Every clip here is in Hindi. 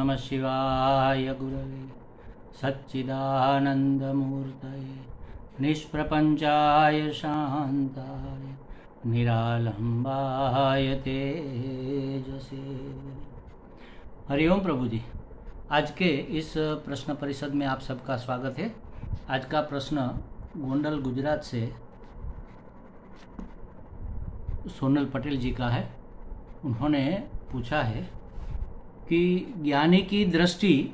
नमः शिवाय गुरवे सच्चिदानन्दमूर्तये निष्प्रपञ्चाय शान्ताय निरालम्बाय तेजसे। हरिओम प्रभु जी। आज के इस प्रश्न परिषद में आप सबका स्वागत है। आज का प्रश्न गोंडल गुजरात से सोनल पटेल जी का है। उन्होंने पूछा है कि ज्ञानी की दृष्टि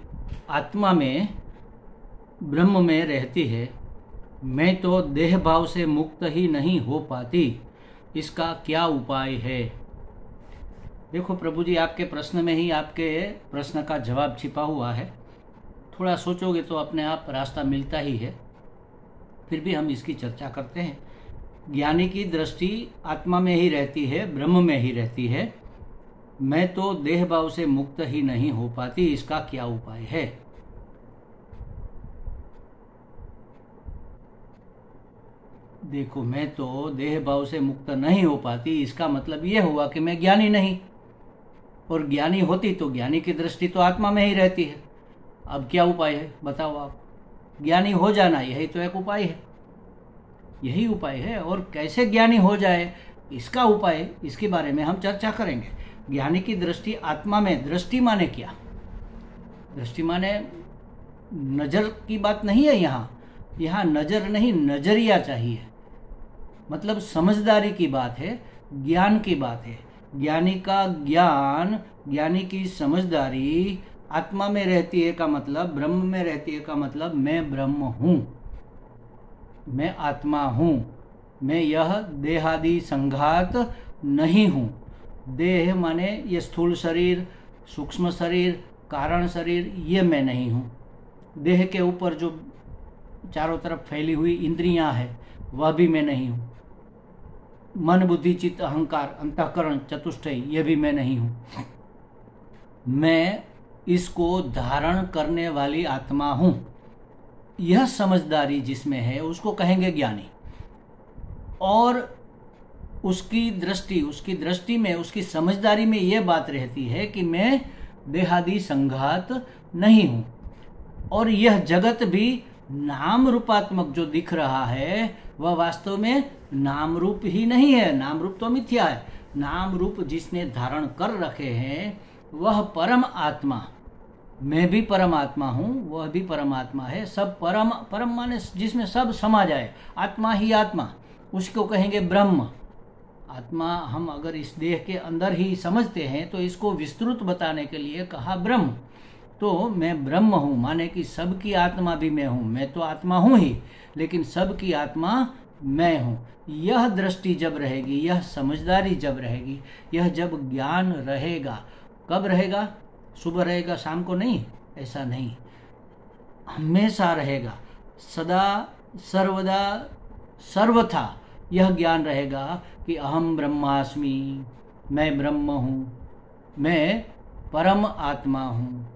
आत्मा में ब्रह्म में रहती है, मैं तो देह भाव से मुक्त ही नहीं हो पाती, इसका क्या उपाय है। देखो प्रभु जी, आपके प्रश्न में ही आपके प्रश्न का जवाब छिपा हुआ है। थोड़ा सोचोगे तो अपने आप रास्ता मिलता ही है। फिर भी हम इसकी चर्चा करते हैं। ज्ञानी की दृष्टि आत्मा में ही रहती है, ब्रह्म में ही रहती है, मैं तो देह भाव से मुक्त ही नहीं हो पाती, इसका क्या उपाय है। देखो, मैं तो देह भाव से मुक्त नहीं हो पाती, इसका मतलब यह हुआ कि मैं ज्ञानी नहीं, और ज्ञानी होती तो ज्ञानी की दृष्टि तो आत्मा में ही रहती है। अब क्या उपाय है बताओ आप। ज्ञानी हो जाना, यही तो एक उपाय है, यही उपाय है। और कैसे ज्ञानी हो जाए, इसका उपाय, इसके बारे में हम चर्चा करेंगे। ज्ञानी की दृष्टि आत्मा में, दृष्टि माने क्या? दृष्टि माने नजर की बात नहीं है। यहाँ नजर नहीं, नजरिया चाहिए। मतलब समझदारी की बात है, ज्ञान की बात है। ज्ञानी का ज्ञान, ज्ञानी की समझदारी आत्मा में रहती है का मतलब, ब्रह्म में रहती है का मतलब, मैं ब्रह्म हूँ, मैं आत्मा हूँ, मैं यह देहादि संघात नहीं हूँ। देह माने ये स्थूल शरीर, सूक्ष्म शरीर, कारण शरीर, ये मैं नहीं हूँ। देह के ऊपर जो चारों तरफ फैली हुई इंद्रियां हैं, वह भी मैं नहीं हूँ। मन बुद्धि चित्त अहंकार अंतःकरण चतुष्टय, ये भी मैं नहीं हूँ। मैं इसको धारण करने वाली आत्मा हूँ। यह समझदारी जिसमें है उसको कहेंगे ज्ञानी। और उसकी दृष्टि में, उसकी समझदारी में यह बात रहती है कि मैं देहादि संघात नहीं हूँ, और यह जगत भी नाम रूपात्मक जो दिख रहा है वह वास्तव में नाम रूप ही नहीं है। नाम रूप तो मिथ्या है। नाम रूप जिसने धारण कर रखे हैं वह परम आत्मा, मैं भी परमात्मा हूँ, वह भी परमात्मा है। सब परम माने जिसमें सब समा जाए, आत्मा ही आत्मा, उसको कहेंगे ब्रह्म। आत्मा हम अगर इस देह के अंदर ही समझते हैं तो इसको विस्तृत बताने के लिए कहा ब्रह्म। तो मैं ब्रह्म हूँ माने कि सबकी आत्मा भी मैं हूँ। मैं तो आत्मा हूँ ही, लेकिन सबकी आत्मा मैं हूँ। यह दृष्टि जब रहेगी, यह समझदारी जब रहेगी, यह जब ज्ञान रहेगा, कब रहेगा? सुबह रहेगा, शाम को नहीं, ऐसा नहीं, हमेशा रहेगा, सदा सर्वदा सर्वथा यह ज्ञान रहेगा कि अहम ब्रह्मास्मि, मैं ब्रह्म हूँ, मैं परम आत्मा हूँ।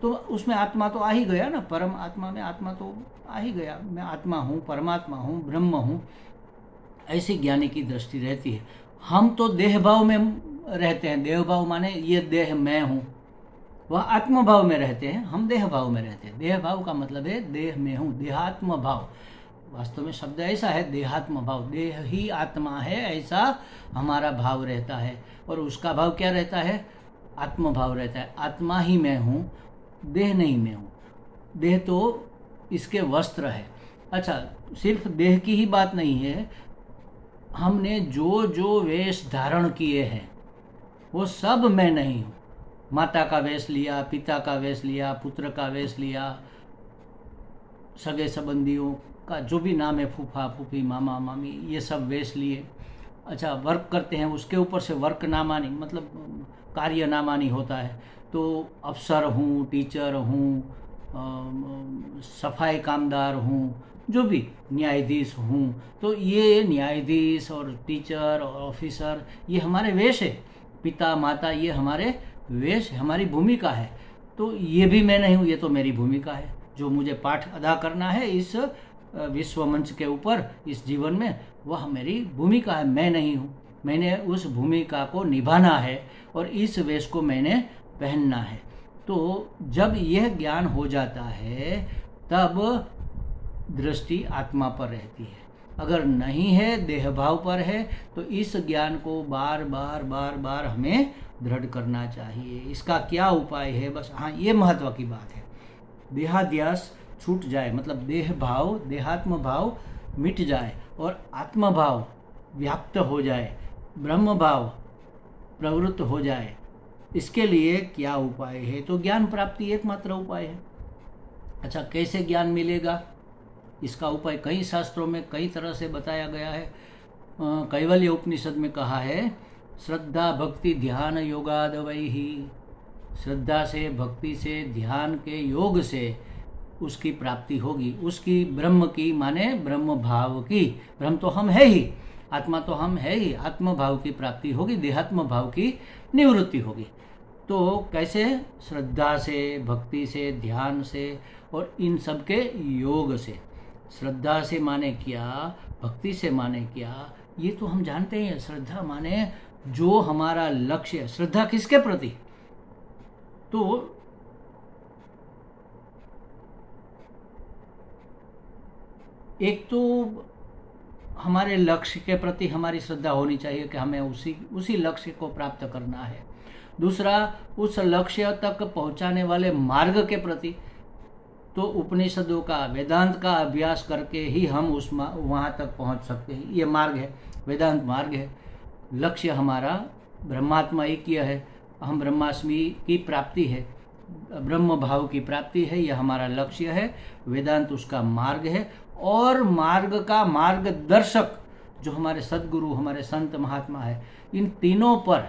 तो उसमें आत्मा तो आ ही गया ना, परम आत्मा में आत्मा तो आ ही गया। मैं आत्मा हूँ, परमात्मा हूँ, ब्रह्म हूँ, ऐसी ज्ञानी की दृष्टि रहती है। हम तो देह भाव में रहते हैं। देह भाव माने ये देह मैं हूँ, वह आत्म भाव में रहते हैं, हम देह भाव में रहते हैं। देह भाव का मतलब है देह में हूँ, देहात्म भाव। वास्तव में शब्द ऐसा है, देहात्म भाव, देह ही आत्मा है, ऐसा हमारा भाव रहता है। और उसका भाव क्या रहता है? आत्म भाव रहता है। आत्मा ही मैं हूँ, देह नहीं मैं हूँ। देह तो इसके वस्त्र है। अच्छा, सिर्फ देह की ही बात नहीं है, हमने जो जो वेश धारण किए हैं वो सब मैं नहीं हूँ। माता का वेश लिया, पिता का वेश लिया, पुत्र का वेश लिया, सगे संबंधियों का जो भी नाम है, फूफा फूफी, मामा मामी, ये सब वेश लिए। अच्छा, वर्क करते हैं, उसके ऊपर से वर्क नामानी, मतलब कार्य नामानी होता है। तो अफसर हूँ, टीचर हूँ, सफाई कामदार हूँ, जो भी, न्यायाधीश हूँ। तो ये न्यायाधीश और टीचर और ऑफिसर, ये हमारे वेश है। पिता माता, ये हमारे वेश, हमारी भूमिका है। तो ये भी मैं नहीं हूँ, ये तो मेरी भूमिका है। जो मुझे पाठ अदा करना है इस विश्व मंच के ऊपर, इस जीवन में, वह मेरी भूमिका है, मैं नहीं हूँ। मैंने उस भूमिका को निभाना है और इस वेश को मैंने पहनना है। तो जब यह ज्ञान हो जाता है तब दृष्टि आत्मा पर रहती है। अगर नहीं है, देह भाव पर है, तो इस ज्ञान को बार बार बार बार हमें दृढ़ करना चाहिए। इसका क्या उपाय है? बस हाँ, ये महत्व की बात है। देहाध्यास छूट जाए, मतलब देह भाव, देहात्म भाव मिट जाए और आत्म भाव व्याप्त हो जाए, ब्रह्म भाव प्रवृत्त हो जाए। इसके लिए क्या उपाय है? तो ज्ञान प्राप्ति एकमात्र उपाय है। अच्छा, कैसे ज्ञान मिलेगा? इसका उपाय कई शास्त्रों में कई तरह से बताया गया है। कैवल्य उपनिषद में कहा है, श्रद्धा भक्ति ध्यान योगादवैहि। श्रद्धा से, भक्ति से, ध्यान के योग से उसकी प्राप्ति होगी। उसकी ब्रह्म की माने ब्रह्म भाव की, ब्रह्म तो हम है ही, आत्मा तो हम है ही, आत्म भाव की प्राप्ति होगी, देहात्म भाव की निवृत्ति होगी। तो कैसे? श्रद्धा से, भक्ति से, ध्यान से और इन सब के योग से। श्रद्धा से माने क्या, भक्ति से माने क्या, ये तो हम जानते हैं। श्रद्धा माने जो हमारा लक्ष्य, श्रद्धा किसके प्रति? तो एक तो हमारे लक्ष्य के प्रति हमारी श्रद्धा होनी चाहिए कि हमें उसी लक्ष्य को प्राप्त करना है। दूसरा, उस लक्ष्य तक पहुंचाने वाले मार्ग के प्रति, तो उपनिषदों का, वेदांत का अभ्यास करके ही हम वहां तक पहुंच सकते हैं। ये मार्ग है, वेदांत मार्ग है। लक्ष्य हमारा ब्रह्मात्मा ऐक्य है, हम ब्रह्मास्मि की प्राप्ति है, ब्रह्म भाव की प्राप्ति है, यह हमारा लक्ष्य है। वेदांत उसका मार्ग है और मार्ग का मार्गदर्शक जो हमारे सद्गुरु, हमारे संत महात्मा है, इन तीनों पर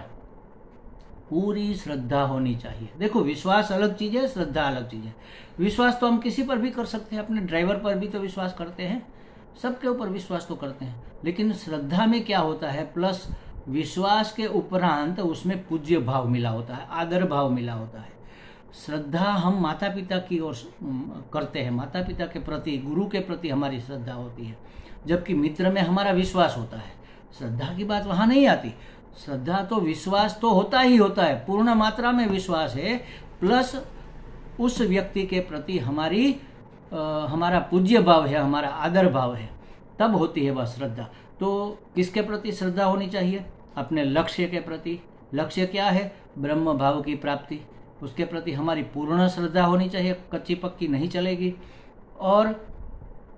पूरी श्रद्धा होनी चाहिए। देखो, विश्वास अलग चीज है, श्रद्धा अलग चीज है। विश्वास तो हम किसी पर भी कर सकते हैं, अपने ड्राइवर पर भी तो विश्वास करते हैं, सबके ऊपर विश्वास तो करते हैं। लेकिन श्रद्धा में क्या होता है? प्लस विश्वास के उपरांत उसमें पूज्य भाव मिला होता है, आदर भाव मिला होता है। श्रद्धा हम माता पिता की ओर करते हैं, माता पिता के प्रति, गुरु के प्रति हमारी श्रद्धा होती है, जबकि मित्र में हमारा विश्वास होता है। श्रद्धा की बात वहां नहीं आती। श्रद्धा तो विश्वास तो होता ही होता है, पूर्ण मात्रा में विश्वास है, प्लस उस व्यक्ति के प्रति हमारा पूज्य भाव है, हमारा आदर भाव है, तब होती है वह श्रद्धा। तो किसके प्रति श्रद्धा होनी चाहिए? अपने लक्ष्य के प्रति। लक्ष्य क्या है? ब्रह्म भाव की प्राप्ति। उसके प्रति हमारी पूर्ण श्रद्धा होनी चाहिए, कच्ची पक्की नहीं चलेगी। और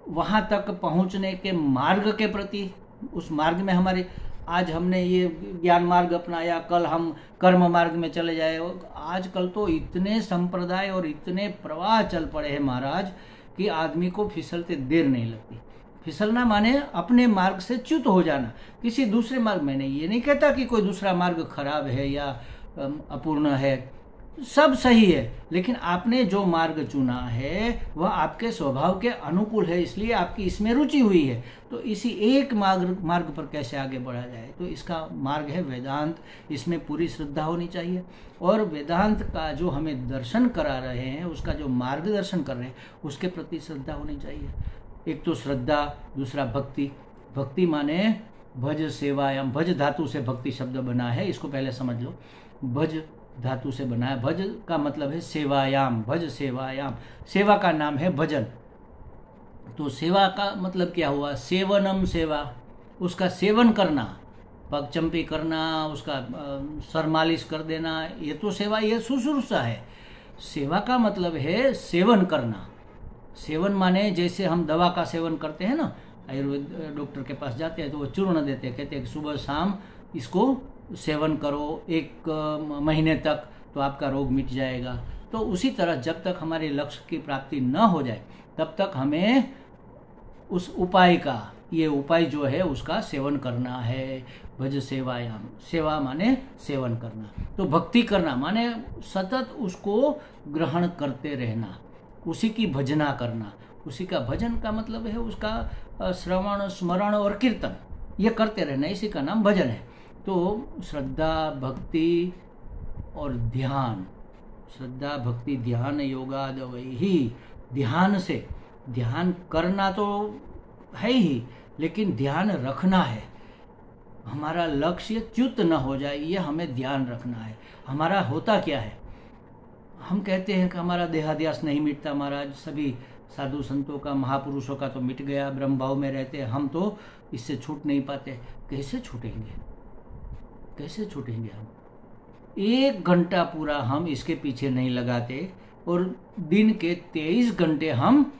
वहाँ तक पहुँचने के मार्ग के प्रति, उस मार्ग में हमारी, आज हमने ये ज्ञान मार्ग अपनाया, कल हम कर्म मार्ग में चले जाए। आजकल तो इतने संप्रदाय और इतने प्रवाह चल पड़े हैं महाराज कि आदमी को फिसलते देर नहीं लगती। फिसलना माने अपने मार्ग से च्युत हो जाना, किसी दूसरे मार्ग में नहीं। ये नहीं कहता कि कोई दूसरा मार्ग खराब है या अपूर्ण है, सब सही है, लेकिन आपने जो मार्ग चुना है वह आपके स्वभाव के अनुकूल है, इसलिए आपकी इसमें रुचि हुई है। तो इसी एक मार्ग पर कैसे आगे बढ़ा जाए? तो इसका मार्ग है वेदांत। इसमें पूरी श्रद्धा होनी चाहिए। और वेदांत का जो हमें दर्शन करा रहे हैं, उसका जो मार्गदर्शन कर रहे हैं, उसके प्रति श्रद्धा होनी चाहिए। एक तो श्रद्धा, दूसरा भक्ति। भक्ति माने भज सेवायाम, भज धातु से भक्ति शब्द बना है, इसको पहले समझ लो। भज धातु से बना है, भज का मतलब है सेवायाम, भज सेवायाम, सेवा का नाम है भजन। तो सेवा का मतलब क्या हुआ? सेवनम सेवा, उसका सेवन करना, पगचंपी करना, उसका सर मालिश कर देना, ये तो सेवा, ये शुश्रूषा है। सेवा का मतलब है सेवन करना। सेवन माने जैसे हम दवा का सेवन करते हैं ना, आयुर्वेद डॉक्टर के पास जाते हैं तो वो चूर्ण देते हैं, कहते हैं कि सुबह शाम इसको सेवन करो 1 महीने तक, तो आपका रोग मिट जाएगा। तो उसी तरह जब तक हमारे लक्ष्य की प्राप्ति न हो जाए तब तक हमें उस उपाय का, ये उपाय जो है उसका सेवन करना है। भज सेवायाम, सेवा माने सेवन करना। तो भक्ति करना माने सतत उसको ग्रहण करते रहना, उसी की भजना करना। उसी का भजन का मतलब है उसका श्रवण, स्मरण और कीर्तन, ये करते रहना, इसी का नाम भजन है। तो श्रद्धा, भक्ति और ध्यान, श्रद्धा भक्ति ध्यान योगादवैहि। ध्यान से, ध्यान करना तो है ही, लेकिन ध्यान रखना है। हमारा लक्ष्य च्युत न हो जाए, ये हमें ध्यान रखना है। हमारा होता क्या है? हम कहते हैं कि हमारा देहाध्यास नहीं मिटता महाराज, सभी साधु संतों का, महापुरुषों का तो मिट गया, ब्रह्म भाव में रहते हैं, हम तो इससे छूट नहीं पाते। कैसे छूटेंगे, कैसे छूटेंगे हम? 1 घंटा पूरा हम इसके पीछे नहीं लगाते और दिन के 23 घंटे हम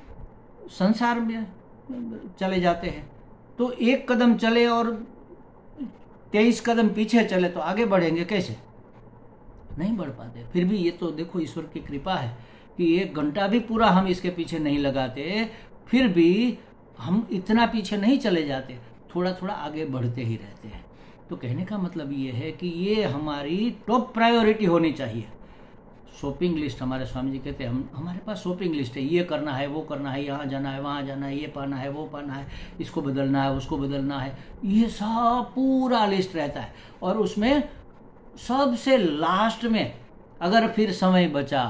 संसार में चले जाते हैं। तो 1 कदम चले और 23 कदम पीछे चले तो आगे बढ़ेंगे कैसे? नहीं बढ़ पाते। फिर भी ये तो देखो ईश्वर की कृपा है कि 1 घंटा भी पूरा हम इसके पीछे नहीं लगाते, फिर भी हम इतना पीछे नहीं चले जाते, थोड़ा थोड़ा आगे बढ़ते ही रहते हैं। तो कहने का मतलब ये है कि ये हमारी टॉप प्रायोरिटी होनी चाहिए। शॉपिंग लिस्ट, हमारे स्वामी जी कहते हैं हमारे पास शॉपिंग लिस्ट है, ये करना है, वो करना है, यहाँ जाना है, वहाँ जाना है, ये पाना है, वो पाना है, इसको बदलना है, उसको बदलना है, ये सब पूरा लिस्ट रहता है। और उसमें सबसे लास्ट में अगर फिर समय बचा,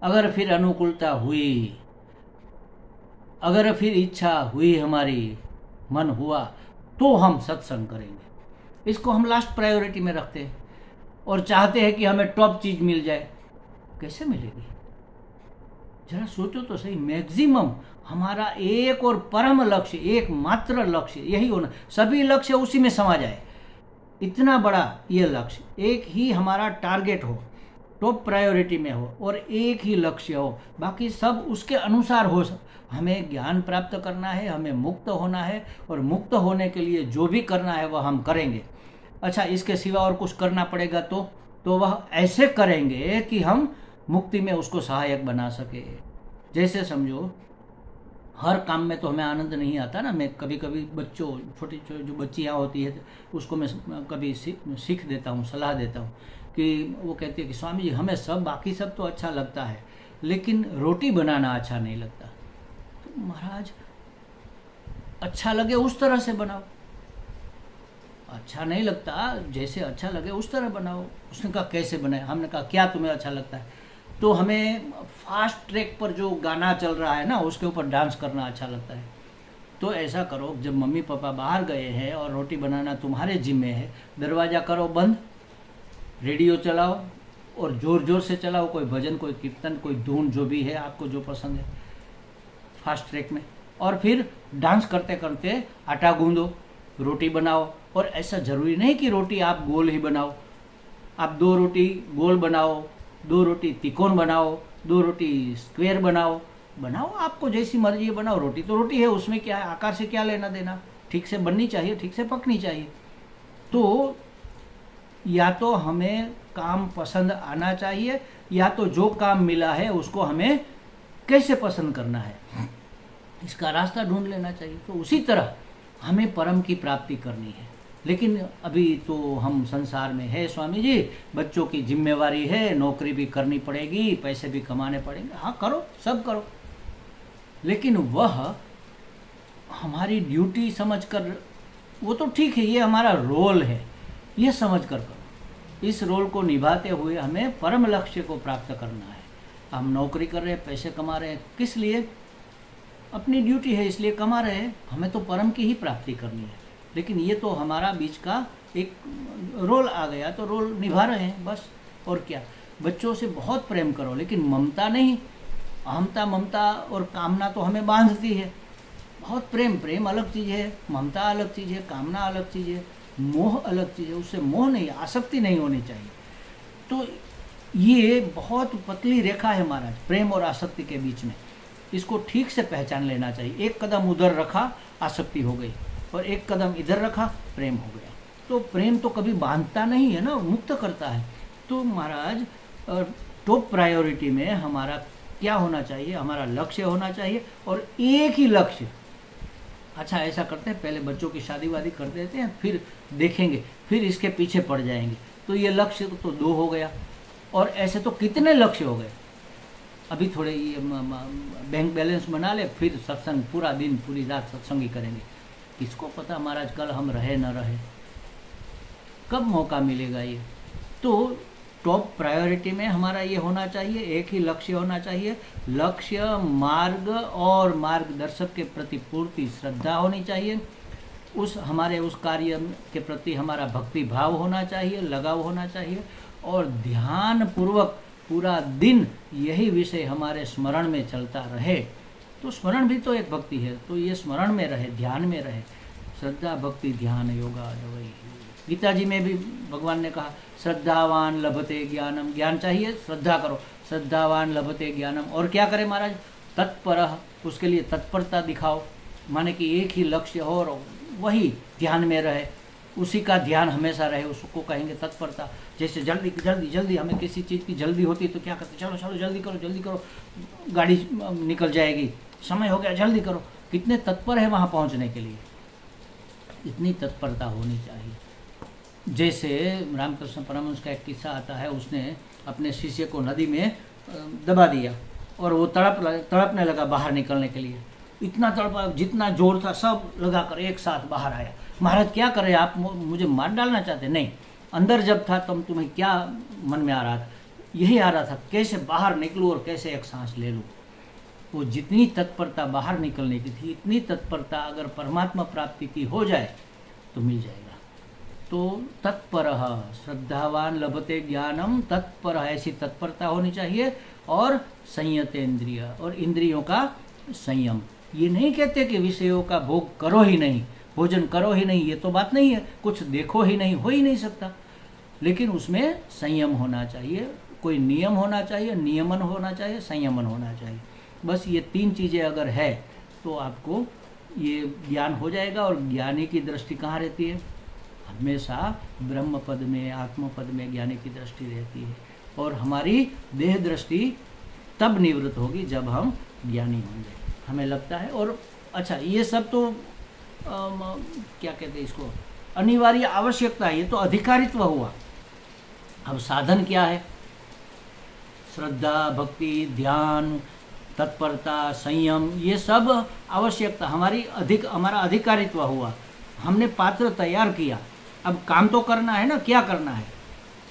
अगर फिर अनुकूलता हुई, अगर फिर इच्छा हुई, हमारी मन हुआ, तो हम सत्संग करेंगे। इसको हम लास्ट प्रायोरिटी में रखते हैं और चाहते हैं कि हमें टॉप चीज मिल जाए। कैसे मिलेगी? जरा सोचो तो सही। मैक्सिमम हमारा एक और परम लक्ष्य, एकमात्र लक्ष्य यही होना, सभी लक्ष्य उसी में समा जाए, इतना बड़ा ये लक्ष्य, एक ही हमारा टारगेट हो, टॉप प्रायोरिटी में हो और एक ही लक्ष्य हो, बाकी सब उसके अनुसार हो। हमें ज्ञान प्राप्त करना है, हमें मुक्त होना है और मुक्त होने के लिए जो भी करना है वह हम करेंगे। अच्छा, इसके सिवा और कुछ करना पड़ेगा तो वह ऐसे करेंगे कि हम मुक्ति में उसको सहायक बना सके। जैसे समझो हर काम में तो हमें आनंद नहीं आता ना। मैं कभी कभी बच्चों, छोटी जो बच्चियाँ होती है उसको मैं कभी सीख देता हूँ, सलाह देता हूँ कि वो कहती है कि स्वामी जी हमें सब, बाकी सब तो अच्छा लगता है लेकिन रोटी बनाना अच्छा नहीं लगता। तो महाराज अच्छा लगे उस तरह से बनाओ, अच्छा नहीं लगता, जैसे अच्छा लगे उस तरह बनाओ। उसने कहा कैसे बनाए? हमने कहा क्या तुम्हें अच्छा लगता है? तो हमें फास्ट ट्रैक पर जो गाना चल रहा है ना उसके ऊपर डांस करना अच्छा लगता है। तो ऐसा करो, जब मम्मी पापा बाहर गए हैं और रोटी बनाना तुम्हारे जिम्मे है, दरवाज़ा करो बंद, रेडियो चलाओ और ज़ोर ज़ोर से चलाओ, कोई भजन, कोई कीर्तन, कोई धुन, जो भी है आपको जो पसंद है, फास्ट ट्रैक में, और फिर डांस करते करते आटा गूंदो, रोटी बनाओ। और ऐसा ज़रूरी नहीं कि रोटी आप गोल ही बनाओ, आप 2 रोटी गोल बनाओ, 2 रोटी तिकोन बनाओ, 2 रोटी स्क्वायर बनाओ, आपको जैसी मर्जी बनाओ। रोटी तो रोटी है, उसमें क्या है, आकार से क्या लेना देना, ठीक से बननी चाहिए, ठीक से पकनी चाहिए। तो या तो हमें काम पसंद आना चाहिए, या तो जो काम मिला है उसको हमें कैसे पसंद करना है, इसका रास्ता ढूंढ लेना चाहिए। तो उसी तरह हमें परम की प्राप्ति करनी है। लेकिन अभी तो हम संसार में है स्वामी जी, बच्चों की जिम्मेवारी है, नौकरी भी करनी पड़ेगी, पैसे भी कमाने पड़ेंगे। हाँ करो, सब करो, लेकिन वह हमारी ड्यूटी समझकर, वो तो ठीक है, ये हमारा रोल है, ये समझकर करो। इस रोल को निभाते हुए हमें परम लक्ष्य को प्राप्त करना है। हम नौकरी कर रहे हैं, पैसे कमा रहे हैं, किस लिए? अपनी ड्यूटी है इसलिए कमा रहे हैं, हमें तो परम की ही प्राप्ति करनी है। लेकिन ये तो हमारा बीच का एक रोल आ गया, तो रोल निभा रहे हैं बस, और क्या। बच्चों से बहुत प्रेम करो, लेकिन ममता नहीं। अहमता, ममता और कामना तो हमें बांधती है। बहुत प्रेम अलग चीज़ है, ममता अलग चीज़ है, कामना अलग चीज़ है, मोह अलग चीज़ है। उससे मोह नहीं, आसक्ति नहीं होनी चाहिए। तो ये बहुत पतली रेखा है महाराज, प्रेम और आसक्ति के बीच में। इसको ठीक से पहचान लेना चाहिए। एक कदम उधर रखा, आसक्ति हो गई, और एक कदम इधर रखा, प्रेम हो गया। तो प्रेम तो कभी बांधता नहीं है ना, मुक्त करता है। तो महाराज टॉप प्रायोरिटी में हमारा क्या होना चाहिए? हमारा लक्ष्य होना चाहिए, और एक ही लक्ष्य। अच्छा, ऐसा करते हैं, पहले बच्चों की शादी वादी कर देते हैं, फिर देखेंगे, फिर इसके पीछे पड़ जाएंगे। तो ये लक्ष्य तो 2 हो गया, और ऐसे तो कितने लक्ष्य हो गए। अभी थोड़े ये बैंक बैलेंस बना ले, फिर सत्संग, पूरा दिन पूरी रात सत्संग ही करेंगे। किसको पता महाराज कल हम रहे न रहे, कब मौका मिलेगा ये। तो टॉप प्रायोरिटी में हमारा ये होना चाहिए, एक ही लक्ष्य होना चाहिए। लक्ष्य, मार्ग और मार्गदर्शक के प्रति पूर्ति श्रद्धा होनी चाहिए। हमारे उस कार्य के प्रति हमारा भक्ति भाव होना चाहिए, लगाव होना चाहिए, और ध्यान पूर्वक पूरा दिन यही विषय हमारे स्मरण में चलता रहे, तो स्मरण भी तो एक भक्ति है। तो ये स्मरण में रहे, ध्यान में रहे। श्रद्धा भक्ति ध्यान योगा वही। गीता जी में भी भगवान ने कहा श्रद्धावान लभते ज्ञानम, ज्ञान चाहिए श्रद्धा करो, श्रद्धावान लभते ज्ञानम। और क्या करे महाराज, तत्पर, उसके लिए तत्परता दिखाओ, माने कि एक ही लक्ष्य हो और वही ध्यान में रहे, उसी का ध्यान हमेशा रहे, उसको कहेंगे तत्परता। जैसे जल्दी जल्दी जल्दी, हमें किसी चीज़ की जल्दी होती तो क्या करते, चलो चलो जल्दी करो, गाड़ी निकल जाएगी, समय हो गया जल्दी करो। कितने तत्पर है वहाँ पहुँचने के लिए, इतनी तत्परता होनी चाहिए। जैसे रामकृष्ण परमहंस का एक किस्सा आता है, उसने अपने शिष्य को नदी में दबा दिया और वो तड़पने लगा बाहर निकलने के लिए। इतना तड़पा, जितना जोर था सब लगाकर एक साथ बाहर आया। महाराज क्या कर रहे हैं आप, मुझे मार डालना चाहते? नहीं, अंदर जब था तब तुम्हें क्या मन में आ रहा था? यही आ रहा था कैसे बाहर निकलूँ और कैसे एक सांस ले लूँ। वो जितनी तत्परता बाहर निकलने की थी, इतनी तत्परता अगर परमात्मा प्राप्ति की हो जाए तो मिल जाएगा। तो तत्पर, श्रद्धावान लभते ज्ञानम, तत्पर, ऐसी तत्परता होनी चाहिए। और संयत इंद्रिय, और इंद्रियों का संयम। ये नहीं कहते कि विषयों का भोग करो ही नहीं, भोजन करो ही नहीं, ये तो बात नहीं है। कुछ देखो ही नहीं, हो ही नहीं सकता, लेकिन उसमें संयम होना चाहिए, कोई नियम होना चाहिए, नियमन होना चाहिए, संयमन होना चाहिए। बस ये तीन चीज़ें अगर है तो आपको ये ज्ञान हो जाएगा। और ज्ञानी की दृष्टि कहाँ रहती है? हमेशा ब्रह्म पद में, आत्म पद में ज्ञानी की दृष्टि रहती है। और हमारी देह दृष्टि तब निवृत्त होगी जब हम ज्ञानी होंगे, हमें लगता है। और अच्छा, ये सब तो क्या कहते हैं इसको, अनिवार्य आवश्यकता है, ये तो अधिकारित्व हुआ। अब साधन क्या है? श्रद्धा, भक्ति, ध्यान, तत्परता, संयम, ये सब आवश्यकता हमारा अधिकारित्व हुआ। हमने पात्र तैयार किया, अब काम तो करना है ना। क्या करना है?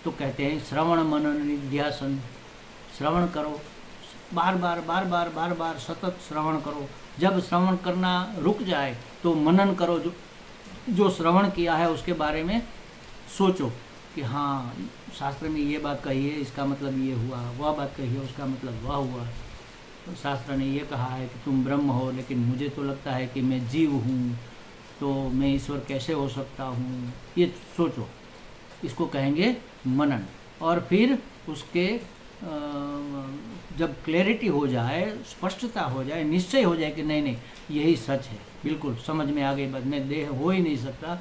तो कहते हैं श्रवण मनन निध्यासन। श्रवण करो, बार बार सतत श्रवण करो। जब श्रवण करना रुक जाए तो मनन करो, जो श्रवण किया है उसके बारे में सोचो कि हाँ, शास्त्र में ये बात कही है, इसका मतलब ये हुआ, वह बात कही है, उसका मतलब वह हुआ। तो शास्त्र ने ये कहा है कि तुम ब्रह्म हो, लेकिन मुझे तो लगता है कि मैं जीव हूँ, तो मैं ईश्वर कैसे हो सकता हूँ, ये सोचो। इसको कहेंगे मनन। और फिर उसके जब क्लैरिटी हो जाए, स्पष्टता हो जाए, निश्चय हो जाए कि नहीं नहीं यही सच है, बिल्कुल समझ में आ गई बात, मैं देह हो ही नहीं सकता,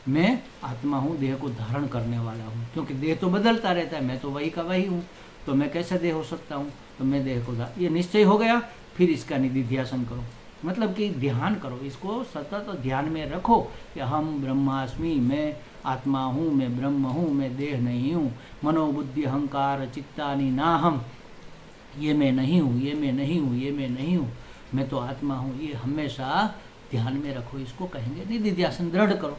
मैं आत्मा हूँ, देह को धारण करने वाला हूँ, क्योंकि देह तो बदलता रहता है, मैं तो वही का वही हूँ, तो मैं कैसे देह हो सकता हूँ, तो मैं देह को ये निश्चय हो गया। फिर इसका निधिध्यासन करो, मतलब कि ध्यान करो, इसको सतत ध्यान में रखो कि हम ब्रह्मास्मि, मैं आत्मा हूँ, मैं ब्रह्म हूँ, मैं देह नहीं हूँ। मनोबुद्धि अहंकार चित्तानि नाहम, ये मैं नहीं हूँ, ये मैं नहीं हूँ, ये मैं नहीं हूँ, मैं तो आत्मा हूँ। ये हमेशा ध्यान में रखो, इसको कहेंगे निधिध्यासन। दृढ़ करो।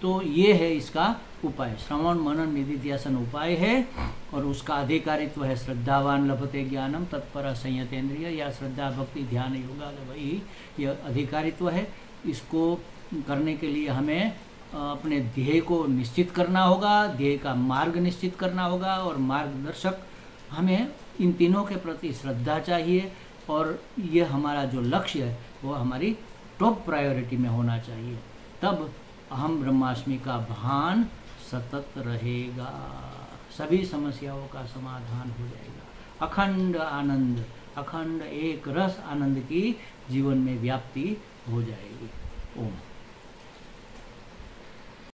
तो ये है इसका उपाय, श्रवण मनन निधिध्यासन उपाय है। और उसका अधिकारित्व है श्रद्धावान लभते ज्ञानम, तत्पर संयतेन्द्रिय, या श्रद्धा भक्ति ध्यान योगा, वही यह अधिकारित्व है। इसको करने के लिए हमें अपने ध्येय को निश्चित करना होगा, ध्येय का मार्ग निश्चित करना होगा, और मार्गदर्शक हमें इन तीनों के प्रति श्रद्धा चाहिए। और ये हमारा जो लक्ष्य है वो हमारी टॉप प्रायोरिटी में होना चाहिए, तब अहम ब्रह्मास्मि का भान सतत रहेगा, सभी समस्याओं का समाधान हो जाएगा। अखंड आनंद, अखंड एक रस आनंद की जीवन में व्याप्ति हो जाएगी। ओम।